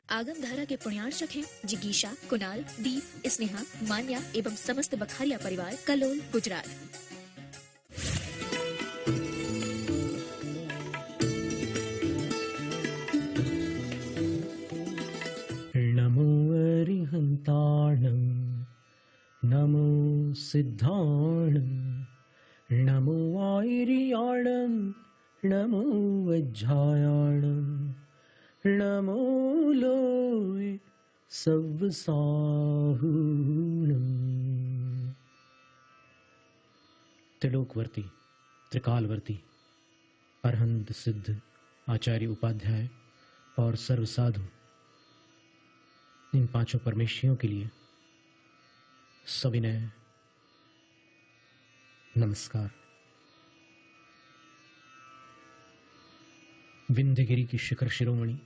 आगम धारा के पुण्यार्चक हैं जिगीशा, कुणाल, दीप, स्नेहा, मान्या एवं समस्त बखारिया परिवार, कलोल, गुजरात। नमो अरिहंताणं, नमो सिद्धाणं, नमो आयर्याणं, नमो वज्रायाणं, नमो लोय सव्वसाहूणम्। त्रिलोकवर्ती, त्रिकालवर्ती, अरहंत सिद्ध आचार्य उपाध्याय और सर्व साधु, इन पांचों परमेश्वरों के लिए सविनय नमस्कार। विंध्यगिरी की शिखर शिरोमणि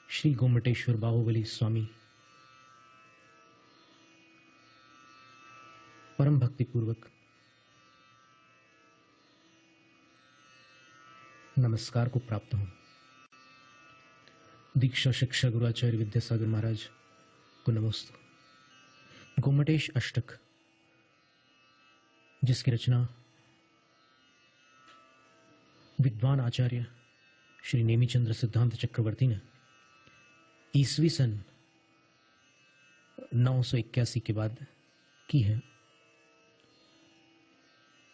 श्री गोमटेश्वर बाहुबली स्वामी परम भक्ति पूर्वक नमस्कार को प्राप्त हूं। दीक्षा शिक्षा गुरुआचार्य विद्यासागर महाराज को नमोस्तु। गोमटेश अष्टक, जिसकी रचना विद्वान आचार्य श्री नेमिचंद्र सिद्धांत चक्रवर्ती ने ईस्वी सन 981 के बाद की है,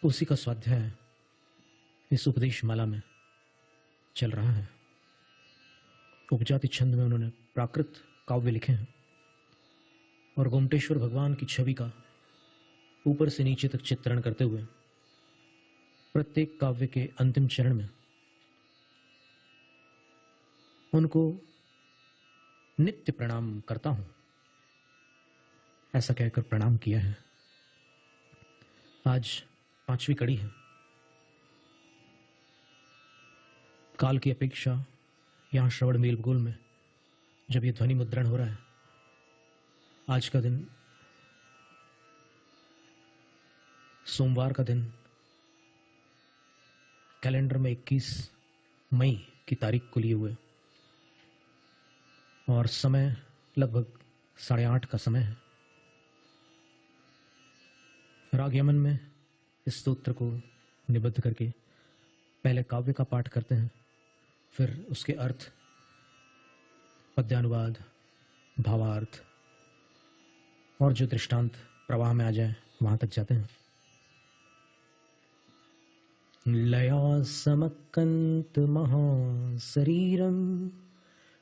उसी का स्वाध्याय इस उपदेश माला में चल रहा है। उपजाति छंद में उन्होंने प्राकृत काव्य लिखे हैं और गोमटेश्वर भगवान की छवि का ऊपर से नीचे तक चित्रण करते हुए प्रत्येक काव्य के अंतिम चरण में उनको नित्य प्रणाम करता हूं, ऐसा कहकर प्रणाम किया है। आज 5वीं कड़ी है। काल की अपेक्षा यहां श्रवण मेलगोल में जब ये ध्वनि मुद्रण हो रहा है, आज का दिन सोमवार का दिन, कैलेंडर में 21 मई की तारीख को लिए हुए और समय लगभग 8:30 का समय है। राग यमन में इस स्तोत्र को निबद्ध करके पहले काव्य का पाठ करते हैं, फिर उसके अर्थ, पद्यानुवाद, भावार्थ और जो दृष्टांत प्रवाह में आ जाए वहां तक जाते हैं। लया समकंत महाशरीरम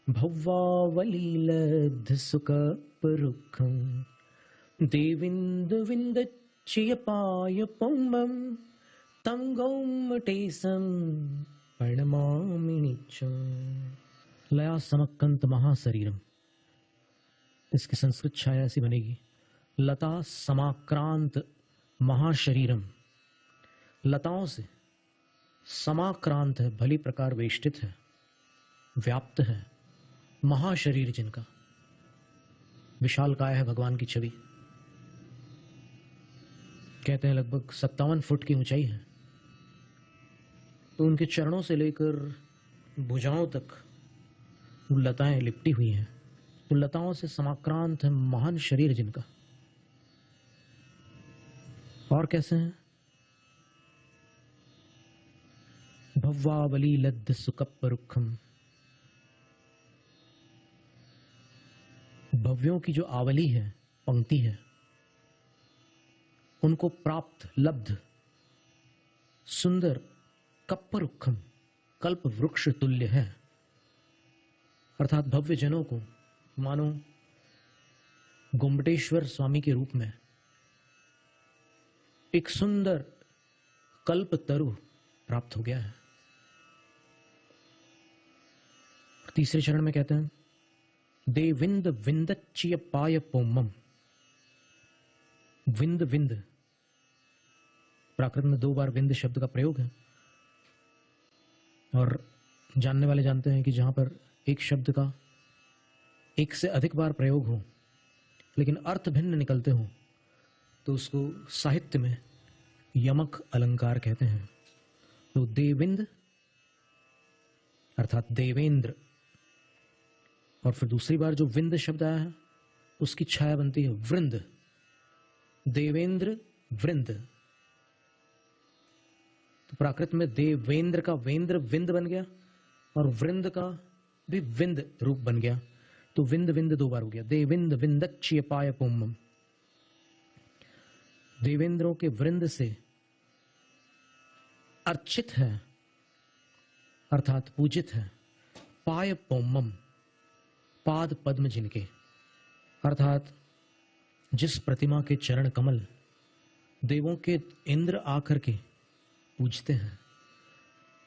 भव्वावलीलब्ध सुकपरुखम देविंदु विंदच्यपाय पौमम तं गोमटेशं प्रणमामि नित्यं। लया समकंत महाशरीरम, इसकी संस्कृत छाया ऐसी बनेगी, लता समाक्रांत महाशरीरम। लताओं से समाक्रांत है, भली प्रकार वेष्टित है, व्याप्त है, महाशरीर जिनका, विशालकाय है भगवान की छवि। कहते हैं लगभग 57 फुट की ऊंचाई है। तो उनके चरणों से लेकर भुजाओं तक वो लताएं लिपटी हुई हैं। तो लताओं से समाक्रांत है महान शरीर जिनका। और कैसे हैं? भव्वावली लद्ध सुकप्परुखम, भव्यों की जो आवली है, पंक्ति है, उनको प्राप्त, लब्ध, सुंदर कप्परुखम, कल्प वृक्ष तुल्य है। अर्थात भव्य जनों को मानो गोमटेश्वर स्वामी के रूप में एक सुंदर कल्प तरु प्राप्त हो गया है। तीसरे चरण में कहते हैं देविंद विंदच्य पाय पोमम। विंद, विंद, प्राकृत में 2 बार विंद शब्द का प्रयोग है और जानने वाले जानते हैं कि जहां पर एक शब्द का एक से अधिक बार प्रयोग हो लेकिन अर्थ भिन्न निकलते हो तो उसको साहित्य में यमक अलंकार कहते हैं। तो देविंद अर्थात देवेंद्र, और फिर दूसरी बार जो विंद शब्द आया है उसकी छाया बनती है वृंद, देवेंद्र वृंद। तो प्राकृत में देवेंद्र का वेंद्र विंद बन गया और वृंद का भी विंद रूप बन गया, तो विंद विंद दो बार हो गया। देविंद विंदच्य पाय पोमम, देवेंद्रों के वृंद से अर्चित है अर्थात पूजित है। पाय पोमम, पाद पद्म जिनके, अर्थात जिस प्रतिमा के चरण कमल देवों के इंद्र आकर के पूजते हैं,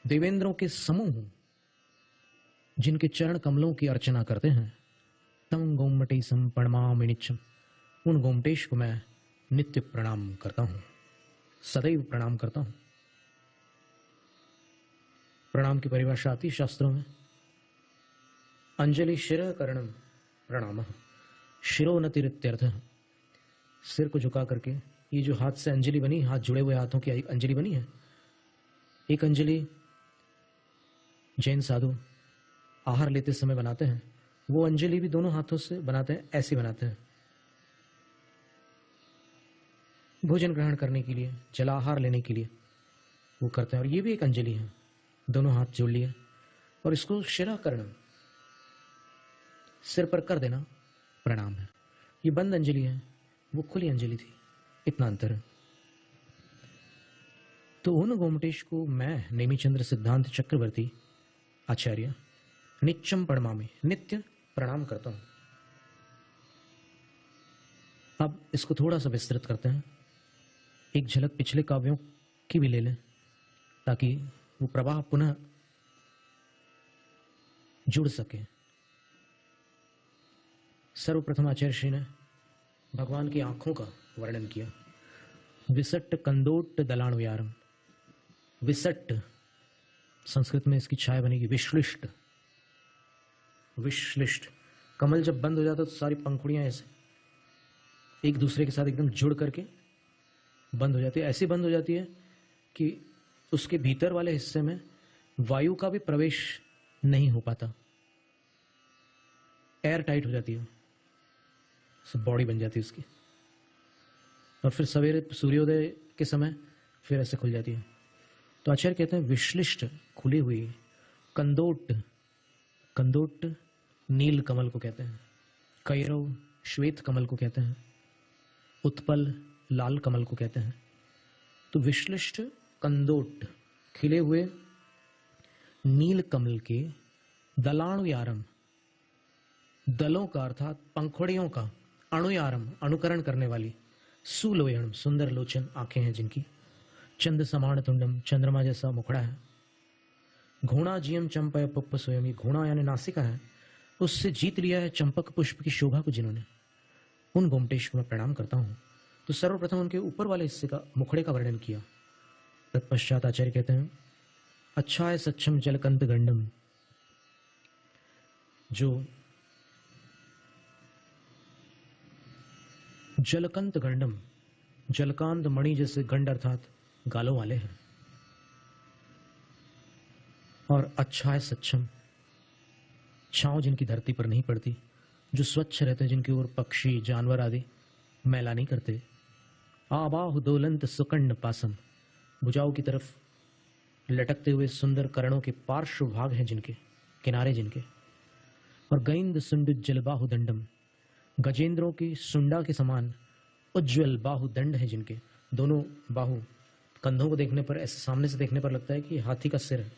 देवेंद्रों के समूह जिनके चरण कमलों की अर्चना करते हैं, तम गोमटेशम प्रणमामि नित्यम, उन गोमटेश को मैं नित्य प्रणाम करता हूं, सदैव प्रणाम करता हूं। प्रणाम की परिभाषा आती शास्त्रों में, अंजलि शिर करणम प्रणाम, शिरोनतिरित्यर्थ, सिर को झुका करके, ये जो हाथ से अंजलि बनी, हाथ जुड़े हुए हाथों की अंजलि बनी है, एक अंजलि जैन साधु आहार लेते समय बनाते हैं, वो अंजलि भी दोनों हाथों से बनाते हैं, ऐसे बनाते हैं भोजन ग्रहण करने के लिए, जलाहार लेने के लिए वो करते हैं। और ये भी एक अंजलि है, दोनों हाथ जोड़ लिए और इसको शिराकरणम, सिर पर कर देना, प्रणाम है। ये बंद अंजलि है, वो खुली अंजलि थी, इतना अंतर है। तो उन गोमटेश को मैं नेमिचंद्र सिद्धांत चक्रवर्ती आचार्य नित्यम प्रणमामि, नित्य प्रणाम करता हूं। अब इसको थोड़ा सा विस्तृत करते हैं, एक झलक पिछले काव्यों की भी ले लें ताकि वो प्रवाह पुनः जुड़ सके। सर्वप्रथम आचार्य श्री ने भगवान की आंखों का वर्णन किया। विसट्ट कंदोट दलाणव्यारम, विसट्ट संस्कृत में इसकी छाया बनेगी विश्लिष्ट, विश्लिष्ट। कमल जब बंद हो जाता तो सारी पंखुड़ियां ऐसे एक दूसरे के साथ एकदम जुड़ करके बंद हो जाती है, ऐसी बंद हो जाती है कि उसके भीतर वाले हिस्से में वायु का भी प्रवेश नहीं हो पाता, एयर टाइट हो जाती है, सब बॉडी बन जाती है उसकी। और फिर सवेरे सूर्योदय के समय फिर ऐसे खुल जाती है। तो आचार्य कहते हैं विश्लिष्ट, खुली हुई। कंदोट, कंदोट नील कमल को कहते हैं, कैरव श्वेत कमल को कहते हैं, उत्पल लाल कमल को कहते हैं। तो विश्लिष्ट कंदोट, खिले हुए नील कमल के दलाणुयारम, दलों का अर्थात पंखुड़ियों का, अणुयारम अनुकरण करने वाली, सुलोयणम सुंदर लोचन आंखें हैं जिनकी, चंद समान तुंडम चंद्रमा जैसा मुखड़ा है, घोड़ा जियम चंपय पुष्प स्वयं, घोड़ा यानी नासिका है, उससे जीत लिया है चंपक पुष्प की शोभा को जिन्होंने, उन गोमटेश को मैं प्रणाम करता हूं। तो सर्वप्रथम उनके ऊपर वाले हिस्से का, मुखड़े का वर्णन किया। तत्पश्चात आचार्य कहते हैं अच्छा है सक्षम जलकंत गंडम, जो जलकंत गंडम, जलकांत मणि जैसे गंड अर्थात गालों वाले हैं, और अच्छा है सक्षम, छांव जिनकी धरती पर नहीं पड़ती, जो स्वच्छ रहते हैं, जिनकी ओर पक्षी जानवर आदि मैला नहीं करते। आबाहु दोलंत सुकर्ण पासम, भुजाओं की तरफ लटकते हुए सुंदर करणों के पार्श्व भाग हैं जिनके, किनारे जिनके। और गैंद सुंड जलबाहु दंडम, गजेंद्रों की सुंडा के समान उज्ज्वल बाहु दंड है जिनके, दोनों बाहु कंधों को देखने पर, ऐसे सामने से देखने पर लगता है कि हाथी का सिर है,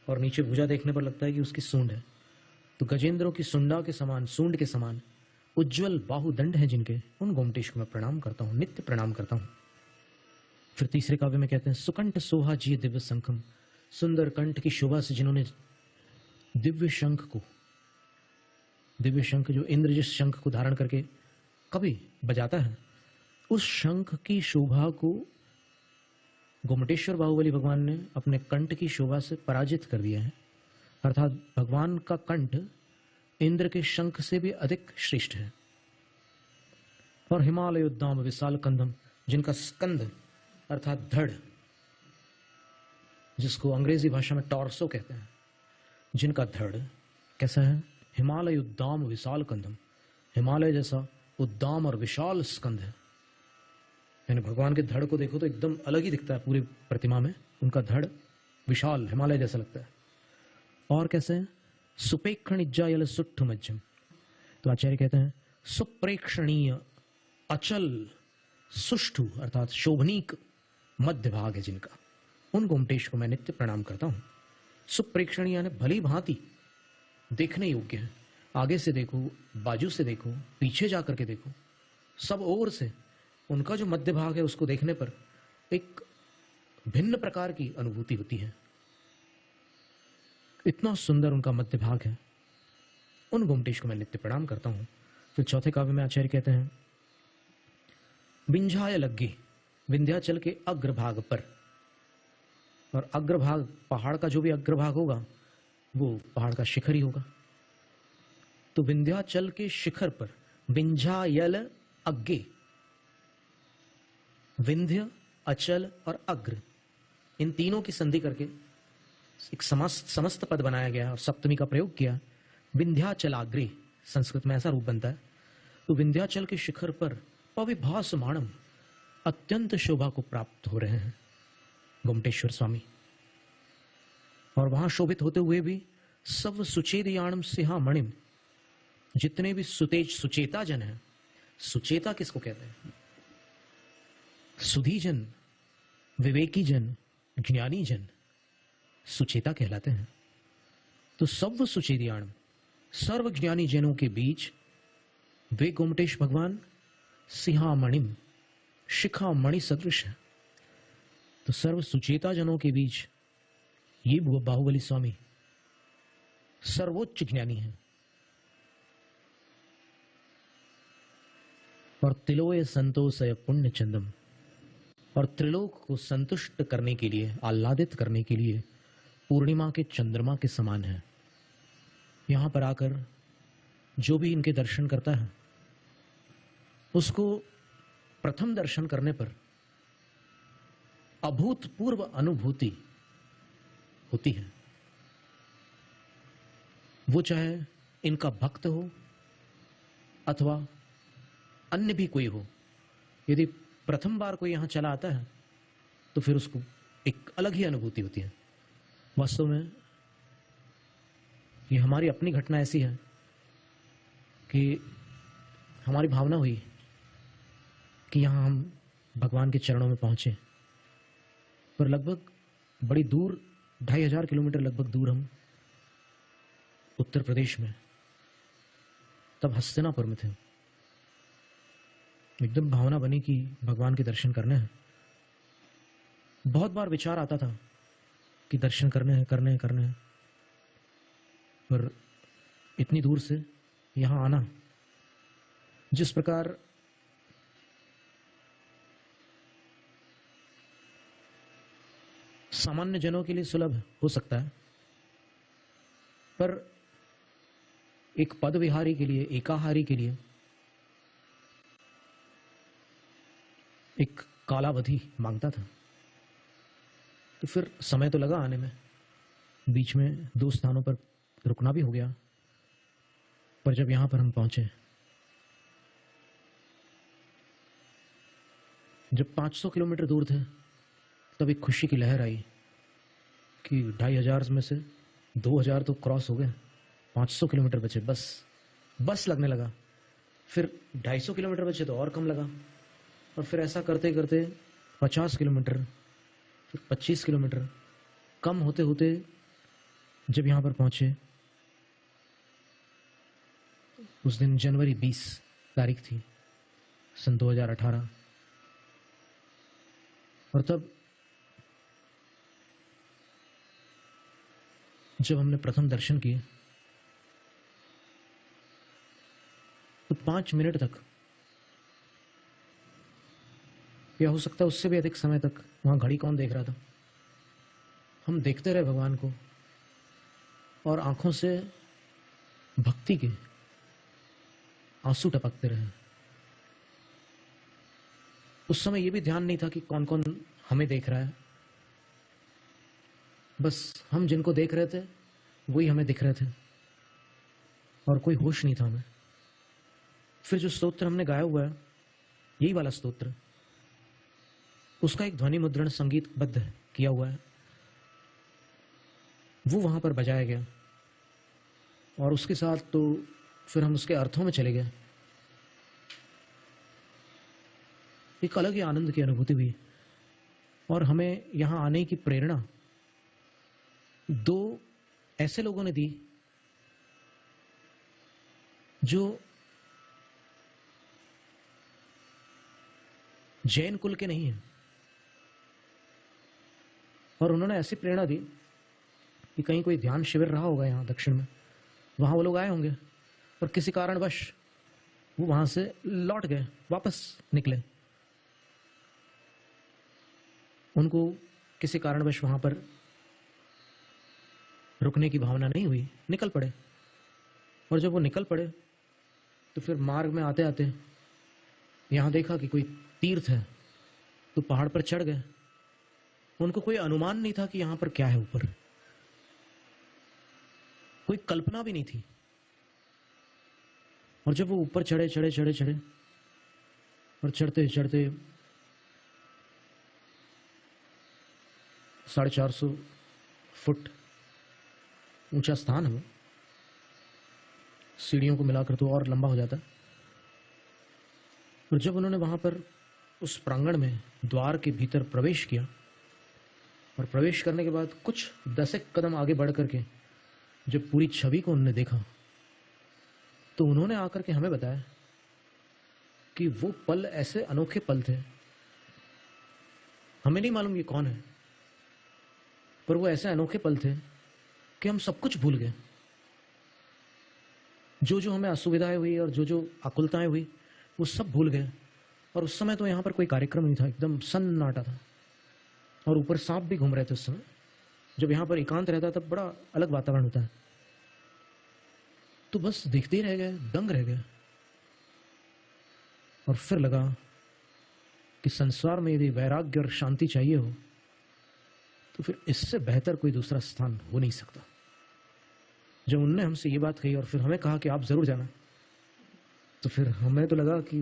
और नीचे भुजा देखने पर लगता है कि उसकी सूंड है। तो गजेंद्रों की सुंडा के समान, सूंड के समान उज्ज्वल बाहुदंड है जिनके, उन गोमटेश को मैं प्रणाम करता हूं, नित्य प्रणाम करता हूं। फिर तीसरे काव्य में कहते हैं सुकंठ सोहा जी दिव्य शंखम, सुंदर कंठ की शोभा से जिन्होंने दिव्य शंख को, दिव्य शंख जो इंद्र जिस शंख को धारण करके कभी बजाता है, उस शंख की शोभा को गोमटेश्वर बाहुबली भगवान ने अपने कंठ की शोभा से पराजित कर दिया है। अर्थात भगवान का कंठ इंद्र के शंख से भी अधिक श्रेष्ठ है। और हिमालयोद्दाम विशाल कंधम, जिनका स्कंद अर्थात धड़, जिसको अंग्रेजी भाषा में टॉर्सो कहते हैं, जिनका धड़ कैसा है, हिमालय उद्दाम विशाल कंधम, हिमालय जैसा उद्दाम और विशाल स्कंध है। यानी भगवान के धड़ को देखो तो एकदम अलग ही दिखता है पूरी प्रतिमा में, उनका धड़ विशाल हिमालय जैसा लगता है। और कैसे है? सुपेक्षणिज्जायल सुट्ठ मज्जम, तो आचार्य कहते हैं सुप्रेक्षणीय अचल सुष्ठु अर्थात शोभनीक मध्य भाग है जिनका, उन गोमटेश को मैं नित्य प्रणाम करता हूं। सुप्रेक्षणीय यानी भली भांति देखने योग्य है। आगे से देखो, बाजू से देखो, पीछे जाकर के देखो, सब ओर से उनका जो मध्य भाग है उसको देखने पर एक भिन्न प्रकार की अनुभूति होती है। इतना सुंदर उनका मध्य भाग है। उन गोमटेश को मैं नित्य प्रणाम करता हूं। फिर चौथे काव्य में आचार्य कहते हैं विंध्याय लग्गे, विंध्याचल के अग्रभाग पर, और अग्रभाग पहाड़ का जो भी अग्रभाग होगा वो पहाड़ का शिखर ही होगा। तो विंध्याचल के शिखर पर विंध्यायल अग्गे, विंध्य, अचल और अग्र, इन तीनों की संधि करके एक समस्त पद बनाया गया और सप्तमी का प्रयोग किया। विंध्याचलाग्रे संस्कृत में ऐसा रूप बनता है। तो विंध्याचल के शिखर पर पविभासमाणम, अत्यंत शोभा को प्राप्त हो रहे हैं गोमटेश्वर स्वामी। और वहां शोभित होते हुए भी सब सुचेदयाणम सिंहामणिम, जितने भी सुतेज सुचेता जन हैं, सुचेता किसको कहते हैं? सुधी जन, विवेकी जन, ज्ञानी जन सुचेता कहलाते हैं। तो सब सुचेदयाणम, सर्व ज्ञानी जनों के बीच वे गोमटेश भगवान सिंहामणिम, शिखामणि सदृश है। तो सर्व सुचेता जनों के बीच ये बाहुबली स्वामी सर्वोच्च ज्ञानी है। और तिलोय संतोषय पुण्य चंदम, और त्रिलोक को संतुष्ट करने के लिए, आह्लादित करने के लिए पूर्णिमा के चंद्रमा के समान है। यहां पर आकर जो भी इनके दर्शन करता है उसको प्रथम दर्शन करने पर अभूतपूर्व अनुभूति होती है। वो चाहे इनका भक्त हो अथवा अन्य भी कोई हो, यदि प्रथम बार कोई यहां चला आता है तो फिर उसको एक अलग ही अनुभूति होती है। वास्तव में ये हमारी अपनी घटना ऐसी है कि हमारी भावना हुई कि यहां हम भगवान के चरणों में पहुंचे, पर लगभग बड़ी दूर 2500 किलोमीटर लगभग दूर हम उत्तर प्रदेश में, तब हस्तिनापुर में थे। एकदम भावना बनी कि भगवान के दर्शन करने हैं। बहुत बार विचार आता था कि दर्शन करने हैं, पर इतनी दूर से यहां आना, जिस प्रकार सामान्य जनों के लिए सुलभ हो सकता है, पर एक पद विहारी के लिए, एकाहारी के लिए एक कालावधि मांगता था। तो फिर समय तो लगा आने में, बीच में 2 स्थानों पर रुकना भी हो गया, पर जब यहां पर हम पहुंचे, जब 500 किलोमीटर दूर थे, तब एक खुशी की लहर आई कि 2500 में से 2000 तो क्रॉस हो गए, 500 किलोमीटर बचे, बस लगने लगा। फिर 250 किलोमीटर बचे तो और कम लगा, और फिर ऐसा करते करते 50 किलोमीटर, फिर 25 किलोमीटर, कम होते होते जब यहां पर पहुंचे, उस दिन जनवरी 20 तारीख थी सन 2018, और तब जब हमने प्रथम दर्शन किए तो 5 मिनट तक, या हो सकता है उससे भी अधिक समय तक, वहां घड़ी कौन देख रहा था, हम देखते रहे भगवान को, और आंखों से भक्ति के आंसू टपकते रहे। उस समय यह भी ध्यान नहीं था कि कौन कौन हमें देख रहा है, बस हम जिनको देख रहे थे वही हमें दिख रहे थे। और कोई होश नहीं था हमें। फिर जो स्तोत्र हमने गाया हुआ है, यही वाला स्तोत्र, उसका एक ध्वनि मुद्रण संगीतबद्ध किया हुआ है, वो वहां पर बजाया गया और उसके साथ तो फिर हम उसके अर्थों में चले गए। एक अलग ही आनंद की अनुभूति हुई और हमें यहां आने की प्रेरणा दो ऐसे लोगों ने दी जो जैन कुल के नहीं हैं, और उन्होंने ऐसी प्रेरणा दी कि कहीं कोई ध्यान शिविर रहा होगा यहाँ दक्षिण में, वहां वो लोग आए होंगे और किसी कारणवश वो वहां से लौट गए, वापस निकले। उनको किसी कारणवश वहां पर रुकने की भावना नहीं हुई, निकल पड़े। और जब वो निकल पड़े तो फिर मार्ग में आते आते यहां देखा कि कोई तीर्थ है, तो पहाड़ पर चढ़ गए। उनको कोई अनुमान नहीं था कि यहां पर क्या है ऊपर, कोई कल्पना भी नहीं थी। और जब वो ऊपर चढ़े चढ़े चढ़े चढ़े और चढ़ते चढ़ते 450 फुट ऊंचा स्थान है वो, सीढ़ियों को मिलाकर तो और लंबा हो जाता है। और जब उन्होंने वहां पर उस प्रांगण में द्वार के भीतर प्रवेश किया और प्रवेश करने के बाद कुछ 10 कदम आगे बढ़ करके जब पूरी छवि को उन्होंने देखा, तो उन्होंने आकर के हमें बताया कि वो पल ऐसे अनोखे पल थे, हमें नहीं मालूम ये कौन है, पर वो ऐसे अनोखे पल थे कि हम सब कुछ भूल गए। जो जो हमें असुविधाएं हुई और जो जो आकुलताएं हुई, वो सब भूल गए। और उस समय तो यहां पर कोई कार्यक्रम नहीं था, एकदम सन्नाटा था, और ऊपर सांप भी घूम रहे थे उस समय। जब यहां पर एकांत रहता तब बड़ा अलग वातावरण होता है। तो बस देखते ही रह गए, दंग रह गए। और फिर लगा कि संसार में यदि वैराग्य और शांति चाहिए हो तो फिर इससे बेहतर कोई दूसरा स्थान हो नहीं सकता। जब उनने हमसे ये बात कही और फिर हमें कहा कि आप जरूर जाना, तो फिर हमें तो लगा कि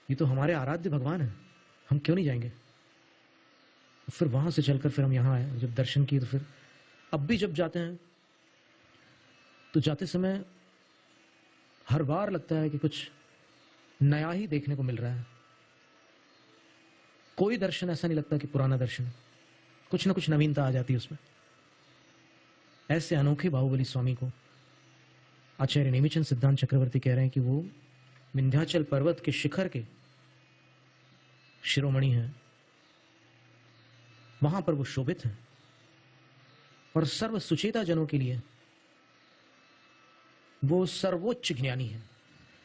ये तो हमारे आराध्य भगवान है, हम क्यों नहीं जाएंगे। फिर वहां से चलकर फिर हम यहाँ आए, जब दर्शन किए तो फिर अब भी जब जाते हैं तो जाते समय हर बार लगता है कि कुछ नया ही देखने को मिल रहा है। कोई दर्शन ऐसा नहीं लगता कि पुराना दर्शन, कुछ ना कुछ नवीनता आ जाती है उसमें। ऐसे अनोखे बाहुबली स्वामी को आचार्य नेमिचंद सिद्धांत चक्रवर्ती कह रहे हैं कि वो विंध्याचल पर्वत के शिखर के शिरोमणि हैं, वहां पर वो शोभित हैं और सर्व सुचेता जनों के लिए वो सर्वोच्च ज्ञानी है,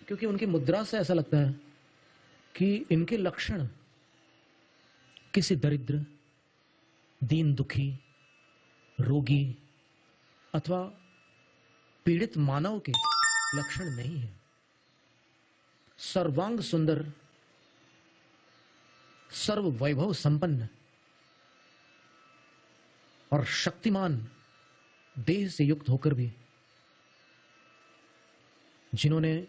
क्योंकि उनकी मुद्रा से ऐसा लगता है कि इनके लक्षण किसी दरिद्र, दीन दुखी, रोगी अथवा पीड़ित मानव के लक्षण नहीं है। सर्वांग सुंदर, सर्व वैभव संपन्न और शक्तिमान देह से युक्त होकर भी जिन्होंने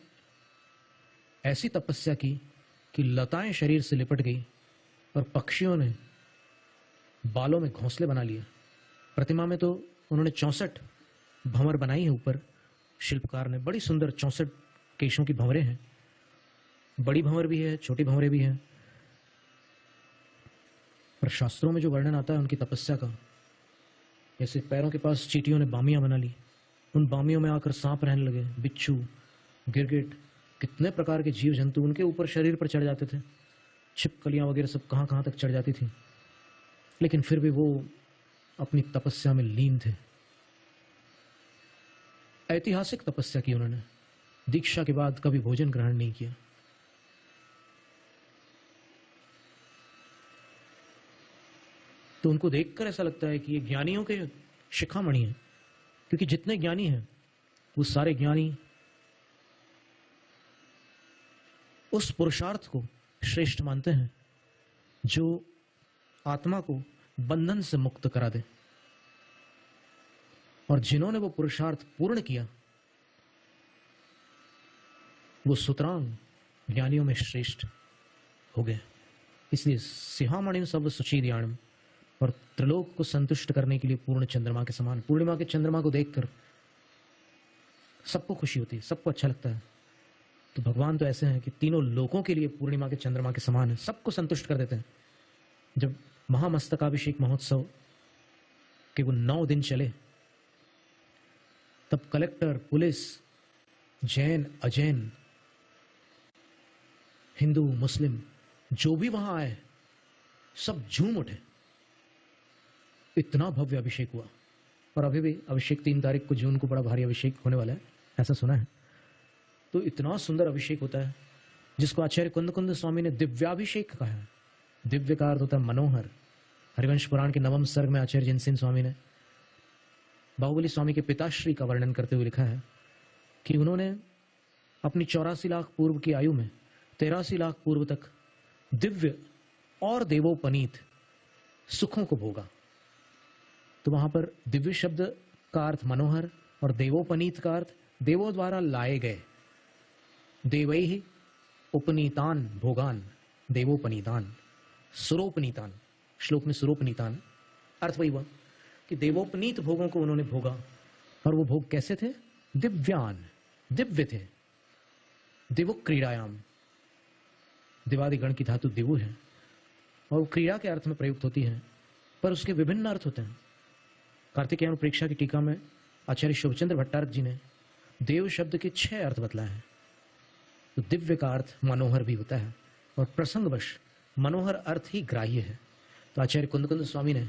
ऐसी तपस्या की कि लताएं शरीर से लिपट गई और पक्षियों ने बालों में घोंसले बना लिए। प्रतिमा में तो उन्होंने 64 भंवर बनाई है ऊपर, शिल्पकार ने बड़ी सुंदर 64 केशों की भंवरें हैं। बड़ी भंवर भी है, छोटी भंवरें भी हैं। पर शास्त्रों में जो वर्णन आता है उनकी तपस्या का, जैसे पैरों के पास चींटियों ने बामियां बना ली, उन बामियों में आकर सांप रहने लगे, बिच्छू, गिरगिट, कितने प्रकार के जीव जंतु उनके ऊपर शरीर पर चढ़ जाते थे। छिपकलियां वगैरह सब कहां कहां तक चढ़ जाती थी, लेकिन फिर भी वो अपनी तपस्या में लीन थे। ऐतिहासिक तपस्या की उन्होंने, दीक्षा के बाद कभी भोजन ग्रहण नहीं किया। तो उनको देखकर ऐसा लगता है कि ये ज्ञानियों के शिखामणि हैं, क्योंकि जितने ज्ञानी हैं वो सारे ज्ञानी उस पुरुषार्थ को श्रेष्ठ मानते हैं जो आत्मा को बंधन से मुक्त करा दे। और जिन्होंने वो पुरुषार्थ पूर्ण किया वो सुतरांग ज्ञानियों में श्रेष्ठ हो गए। इसलिए सिंहामणिम सब सुचीर्याणम, और त्रिलोक को संतुष्ट करने के लिए पूर्ण चंद्रमा के समान, पूर्णिमा के चंद्रमा को देखकर सबको खुशी होती है, सबको अच्छा लगता है। तो भगवान तो ऐसे हैं कि तीनों लोकों के लिए पूर्णिमा के चंद्रमा के समान है, सबको संतुष्ट कर देते हैं। जब महामस्तकाभिषेक महोत्सव के वो 9 दिन चले, तब कलेक्टर, पुलिस, जैन, अजैन, हिंदू, मुस्लिम जो भी वहां आए सब झूम उठे। इतना भव्य अभिषेक हुआ। और अभी भी अभिषेक 3 तारीख को जून को बड़ा भारी अभिषेक होने वाला है, ऐसा सुना है। तो इतना सुंदर अभिषेक होता है जिसको आचार्य कुंद कुंद स्वामी ने दिव्याभिषेक कहा है। दिव्य का अर्थ होता है मनोहर। हरिवंश पुराण के 9वें सर्ग में आचार्य जिनसेन स्वामी ने बाहुबली स्वामी के पिताश्री का वर्णन करते हुए लिखा है कि उन्होंने अपनी 84 लाख पूर्व की आयु में 83 लाख पूर्व तक दिव्य और देवोपनीत सुखों को भोगा। तो वहां पर दिव्य शब्द का अर्थ मनोहर और देवोपनीत का अर्थ देवों द्वारा लाए गए। देवैहि उपनीतान भोगान देवोपनीतान सुरोपनीतान, श्लोक में सुरोपनीतान अर्थ वही हुआ कि देवोपनीत भोगों को उन्होंने भोगा। और वो भोग कैसे थे? दिव्यान, दिव्य थे। दिवो क्रीड़ायाम, दिवादिगण की धातु दिवु है और वो क्रीड़ा के अर्थ में प्रयुक्त होती है, पर उसके विभिन्न अर्थ होते हैं। कार्तिकेय प्रेक्षा की टीका में आचार्य शुभचंद्र भट्टारक जी ने देव शब्द के 6 अर्थ बतलाए हैं। तो दिव्य का अर्थ मनोहर भी होता है और प्रसंगवश मनोहर अर्थ ही ग्राह्य है। तो आचार्य कुंद कुंद स्वामी ने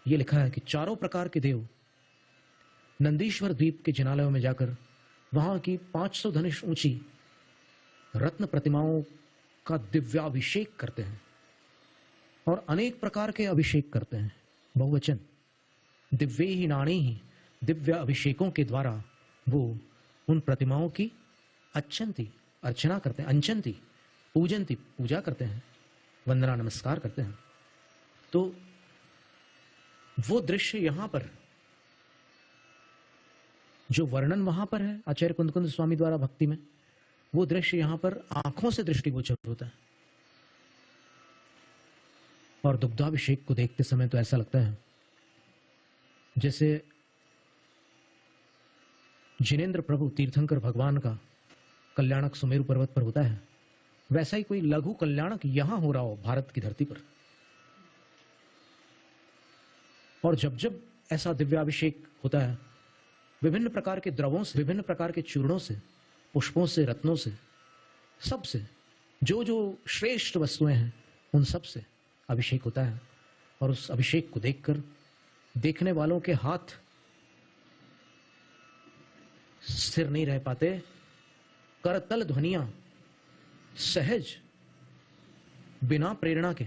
यह लिखा है कि 4 प्रकार के देव नंदीश्वर द्वीप के जिनालयों में जाकर वहां की 500 धनुष ऊंची रत्न प्रतिमाओं का दिव्याभिषेक करते हैं और अनेक प्रकार के अभिषेक करते हैं। बहुवचन दिव्ये ही नाणे ही, दिव्य अभिषेकों के द्वारा वो उन प्रतिमाओं की अच्छंती, अर्चना करते हैं, अंचंती, पूजंती, पूजा करते हैं, वंदना नमस्कार करते हैं। तो वो दृश्य यहां पर जो वर्णन वहां पर है आचार्य कुंद कुंद स्वामी द्वारा भक्ति में, वो दृश्य यहां पर आंखों से दृष्टिगोचर होता है। और दुग्धाभिषेक को देखते समय तो ऐसा लगता है जैसे जिनेंद्र प्रभु तीर्थंकर भगवान का कल्याणक सुमेरु पर्वत पर होता है, वैसा ही कोई लघु कल्याणक यहां हो रहा हो भारत की धरती पर। और जब जब ऐसा दिव्याभिषेक होता है, विभिन्न प्रकार के द्रवों से, विभिन्न प्रकार के चूर्णों से, पुष्पों से, रत्नों से, सब से, जो जो श्रेष्ठ वस्तुएं हैं उन सब से अभिषेक होता है। और उस अभिषेक को देखकर देखने वालों के हाथ स्थिर नहीं रह पाते। करतल ध्वनियां सहज बिना प्रेरणा के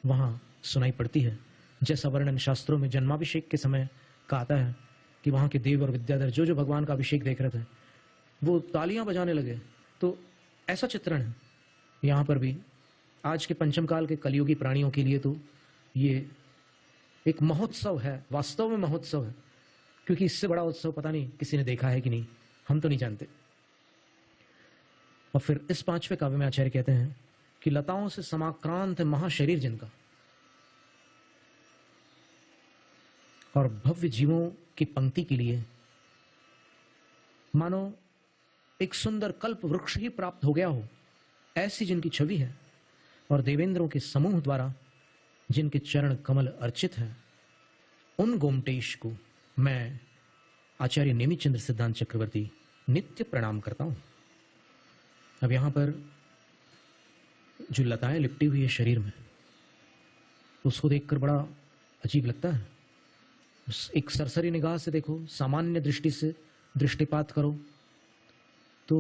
वहां सुनाई पड़ती है। जैसा वर्णन शास्त्रों में जन्माभिषेक के समय का आता है कि वहां के देव और विद्याधर जो जो भगवान का अभिषेक देख रहे थे वो तालियां बजाने लगे। तो ऐसा चित्रण है यहां पर भी। आज के पंचम काल के कलियुगी प्राणियों के लिए तो ये एक महोत्सव है, वास्तव में महोत्सव है, क्योंकि इससे बड़ा उत्सव पता नहीं किसी ने देखा है कि नहीं, हम तो नहीं जानते। और फिर इस 5वें काव्य में आचार्य कहते हैं कि लताओं से समाक्रांत है महाशरीर जिनका, और भव्य जीवों की पंक्ति के लिए मानो एक सुंदर कल्प वृक्ष ही प्राप्त हो गया हो, ऐसी जिनकी छवि है। और देवेंद्रों के समूह द्वारा जिनके चरण कमल अर्चित हैं, उन गोमटेश को मैं आचार्य नेमिचंद्र सिद्धांत चक्रवर्ती नित्य प्रणाम करता हूं। अब यहां पर जो लताएं लिपटी हुई है शरीर में, उसको देखकर बड़ा अजीब लगता है। एक सरसरी निगाह से देखो, सामान्य दृष्टि से दृष्टिपात करो तो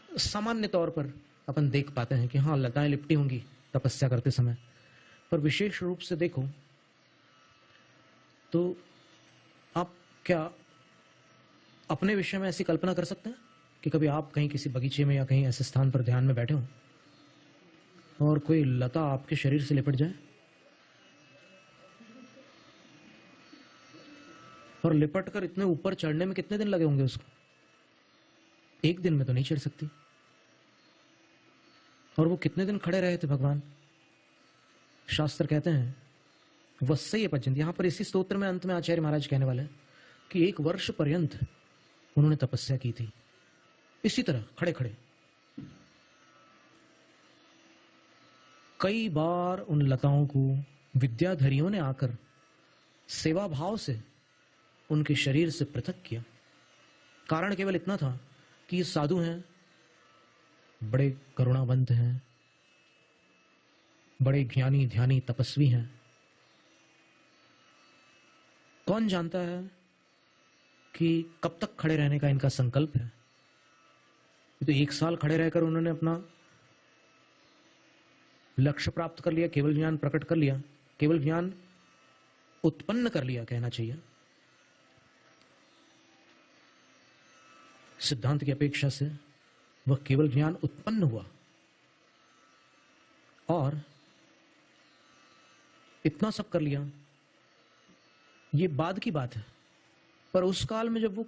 सामान्य तौर पर अपन देख पाते हैं कि हाँ लताएं लिपटी होंगी तपस्या करते समय, पर विशेष रूप से देखो तो आप क्या अपने विषय में ऐसी कल्पना कर सकते हैं कि कभी आप कहीं किसी बगीचे में या कहीं ऐसे स्थान पर ध्यान में बैठे हो और कोई लता आपके शरीर से लिपट जाए? और लिपट कर इतने ऊपर चढ़ने में कितने दिन लगे होंगे उसको? एक दिन में तो नहीं चढ़ सकती। और वो कितने दिन खड़े रहे थे भगवान? शास्त्र कहते हैं वत्सय पर्यंत। यहां पर इसी स्तोत्र में अंत में आचार्य महाराज कहने वाले हैं कि 1 वर्ष पर्यंत उन्होंने तपस्या की थी, इसी तरह खड़े खड़े। कई बार उन लताओं को विद्याधरियों ने आकर सेवा भाव से उनके शरीर से पृथक किया। कारण केवल इतना था कि ये साधु हैं, बड़े करुणावंत हैं, बड़े ज्ञानी ध्यानी तपस्वी हैं। कौन जानता है कि कब तक खड़े रहने का इनका संकल्प है। तो 1 साल खड़े रहकर उन्होंने अपना लक्ष्य प्राप्त कर लिया, केवल ज्ञान प्रकट कर लिया, केवल ज्ञान उत्पन्न कर लिया कहना चाहिए। सिद्धांत की अपेक्षा से वह केवल ज्ञान उत्पन्न हुआ। और इतना सब कर लिया, ये बाद की बात है। पर उस काल में जब वो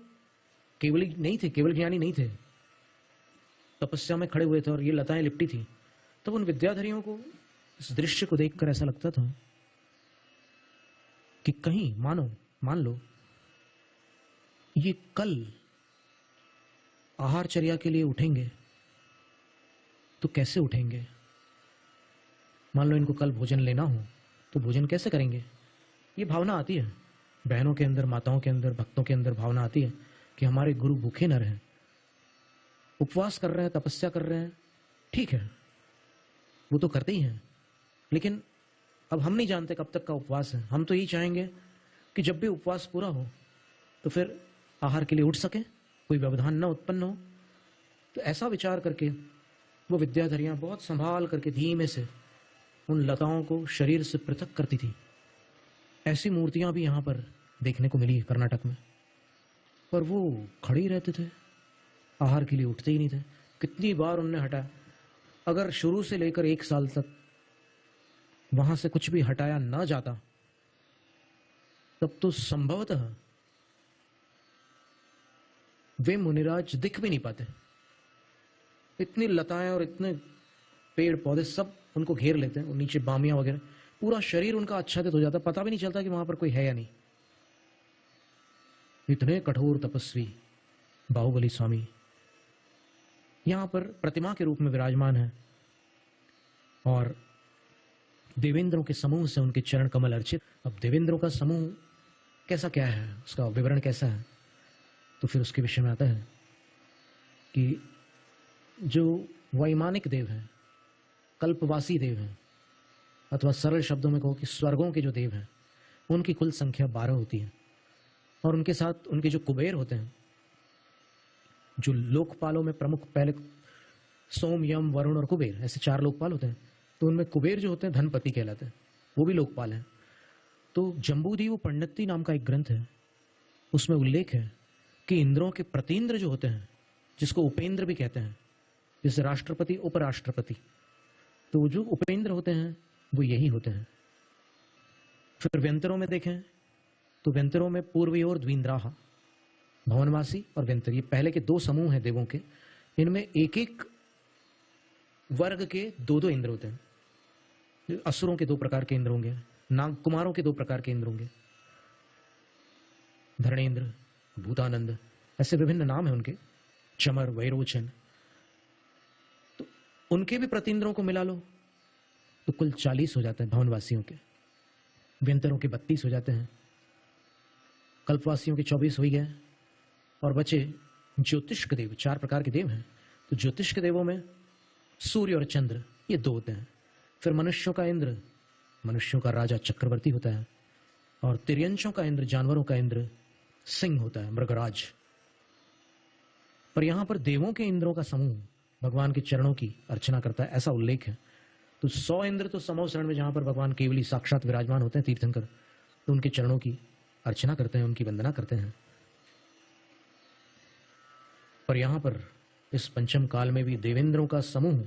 केवल नहीं थे, केवल ज्ञानी नहीं थे, तपस्या में खड़े हुए थे और ये लताएं लिपटी थी, तब उन विद्याधरियों को इस दृश्य को देखकर ऐसा लगता था कि कहीं मान लो ये कल आहारचर्या के लिए उठेंगे तो कैसे उठेंगे? मान लो इनको कल भोजन लेना हो तो भोजन कैसे करेंगे? ये भावना आती है बहनों के अंदर, माताओं के अंदर, भक्तों के अंदर भावना आती है कि हमारे गुरु भूखे न रहें। उपवास कर रहे हैं, तपस्या कर रहे हैं, ठीक है, वो तो करते ही हैं, लेकिन अब हम नहीं जानते कब तक का उपवास है। हम तो यही चाहेंगे कि जब भी उपवास पूरा हो तो फिर आहार के लिए उठ सके, कोई व्यवधान न उत्पन्न हो। तो ऐसा विचार करके वो विद्याधरियां बहुत संभाल करके धीमे से उन लताओं को शरीर से पृथक करती थी। ऐसी मूर्तियां भी यहां पर देखने को मिली कर्नाटक में। पर वो खड़े ही रहते थे, आहार के लिए उठते ही नहीं थे। कितनी बार उन्होंने हटाया। अगर शुरू से लेकर 1 साल तक वहां से कुछ भी हटाया ना जाता तब तो संभवतः वे मुनिराज दिख भी नहीं पाते। इतनी लताएं और इतने पेड़ पौधे सब उनको घेर लेते हैं, और नीचे बामियां वगैरह, पूरा शरीर उनका आच्छादित हो जाता, पता भी नहीं चलता कि वहां पर कोई है या नहीं। इतने कठोर तपस्वी बाहुबली स्वामी यहां पर प्रतिमा के रूप में विराजमान है और देवेंद्रों के समूह से उनके चरण कमल अर्चित। अब देवेंद्रों का समूह कैसा क्या है, उसका विवरण कैसा है, तो फिर उसके विषय में आता है कि जो वैमानिक देव हैं, कल्पवासी देव हैं, अथवा सरल शब्दों में कहो कि स्वर्गों के जो देव हैं, उनकी कुल संख्या 12 होती है। और उनके साथ उनके जो कुबेर होते हैं, जो लोकपालों में प्रमुख, पहले सोम, यम, वरुण और कुबेर, ऐसे 4 लोकपाल होते हैं। तो उनमें कुबेर जो होते हैं धनपति कहलाते हैं, वो भी लोकपाल हैं। तो जम्बूदीप पंडिती नाम का एक ग्रंथ है, उसमें उल्लेख है कि इंद्रों के प्रतीन्द्र जो होते हैं, जिसको उपेंद्र भी कहते हैं, जैसे राष्ट्रपति, उपराष्ट्रपति, तो जो उपेंद्र होते हैं वो यही होते हैं। फिर व्यंतरों में देखें तो व्यंतरों में पूर्वी और द्विन्द्राह, भवनवासी और व्यंतर, ये पहले के 2 समूह हैं देवों के। इनमें एक एक वर्ग के 2-2 इंद्र होते हैं। असुरों के 2 प्रकार के इंद्र होंगे, नाग कुमारों के 2 प्रकार के इंद्र होंगे, धरणेन्द्र, भूतानंद, ऐसे विभिन्न नाम हैं उनके, चमर, वैरोचन। तो उनके भी प्रतिन्द्रों को मिला लो तो कुल 40 हो जाते हैं भवनवासियों के। व्यंतरों के 32 हो जाते हैं, कल्पवासियों के 24 हो ही गए, और बचे ज्योतिष के देव। 4 प्रकार के देव हैं। तो ज्योतिष के देवों में सूर्य और चंद्र, ये 2 होते हैं। फिर मनुष्यों का इंद्र, मनुष्यों का राजा चक्रवर्ती होता है, और तिर्यंशों का इंद्र, जानवरों का इंद्र सिंह होता है, मृगराज। पर यहां पर देवों के इंद्रों का समूह भगवान के चरणों की अर्चना करता है, ऐसा उल्लेख है। तो 100 इंद्र तो समूह शरण में, जहां पर भगवान केवल ही साक्षात विराजमान होते हैं, तीर्थंकर, तो उनके चरणों की अर्चना करते हैं, उनकी वंदना करते हैं। पर यहां पर इस पंचम काल में भी देवेंद्रों का समूह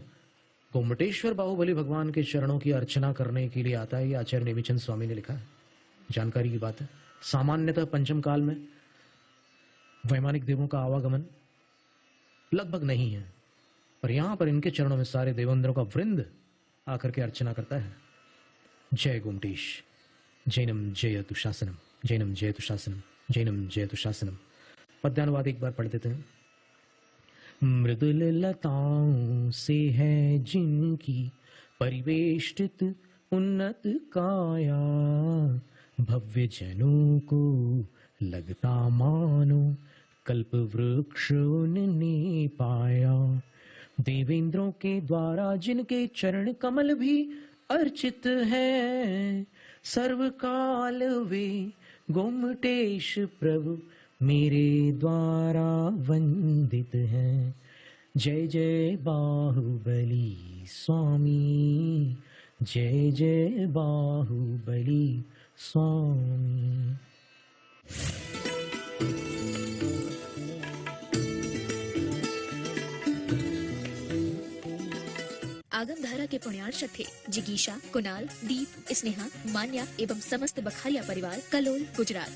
गोमटेश्वर बाहुबली भगवान के चरणों की अर्चना करने के लिए आता है। ये आचार्य नेमिचंद स्वामी ने लिखा है, जानकारी की बात है। सामान्यतः पंचम काल में वैमानिक देवों का आवागमन लगभग नहीं है, पर यहां पर इनके चरणों में सारे देवेंद्रों का वृंद आकर के अर्चना करता है। जय गोमटेश, जैनम जयतु शासनम, जैनम जयतु शासनम, जैनम जयतु शासनम। पद्यानुवाद एक बार पढ़ देते हैं। मृदुल लताओं से है जिनकी परिवेष्टित उन्नत काया, भव्य जनों को लगता मानो कल्प वृक्ष उनने पाया। देवेंद्रों के द्वारा जिनके चरण कमल भी अर्चित है, सर्वकाल वे गोमटेश प्रभु मेरे द्वारा वंदित हैं। जय जय बाहुबली स्वामी, जय जय बाहुबली स्वामी। आगम धारा के पुण्यार्चक थे जिगीशा, कुणाल, दीप, स्नेहा, मान्या एवं समस्त बखारिया परिवार, कलोल, गुजरात।